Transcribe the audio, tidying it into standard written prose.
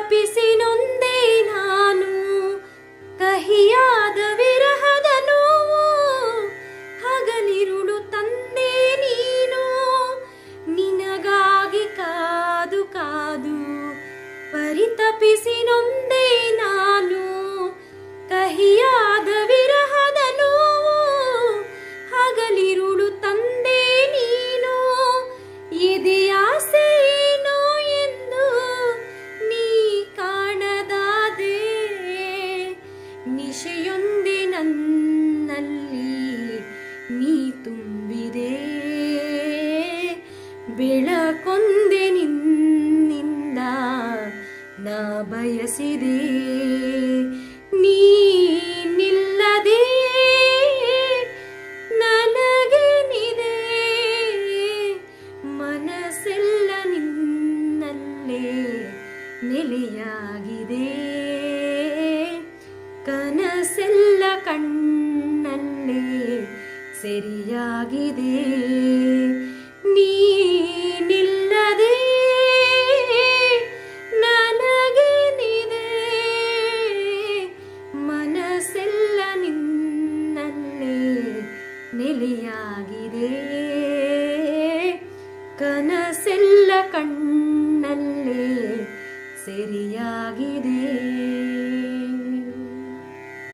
ಪರಿತಪಿಸಿ ನೊಂದೆ ನಾನು, ಕಹಿಯಾದ ವಿರಹದ ನೋವು ಹಗಲಿರುಳು ತಂದೆ ನೀನು. ನಿನಗಾಗಿ ಕಾದು ಕಾದು ಪರಿತಪಿಸಿ ನೊಂದೆ ನಾನು, ಕಹಿಯಾದ ವಿರಹದ ನೋವು ಹಗಲಿರುಳು ತಂದೆ ನೀನು. ಎದೆಯಾಸೇನೋ ಎಂದು ನೀ ಕಾಣದಾದೆ, ನಿಶೆಯೊಂದೆ ನನ್ನಲ್ಲಿ ನೀ ತುಂಬಿದೆ. ಬೆಳಕೊಂದೆ ನಿನ್ನಿಂದ ನಾ ಬಯಸಿದೆ, ನೀನಿಲ್ಲದೆ ನನಗೇನಿದೆ. ಮನಸ್ಸೆಲ್ಲ ನಿನ್ನಲ್ಲೇ ನೆಲೆಯಾಗಿದೆ, ಕನಸೆಲ್ಲ ಕಣ್ಣಲ್ಲೇ ಸೆರೆಯಾಗಿದೆ. ನೀನಿಲ್ಲದೆ ನನಗೇನಿದೆ, ಮನಸ್ಸೆಲ್ಲ ನಿನ್ನಲ್ಲೇ ನೆಲೆಯಾಗಿದೆ, ಕನಸೆಲ್ಲ ಕಣ್ಣಲ್ಲೇ ಸೆರೆಯಾಗಿದೆ.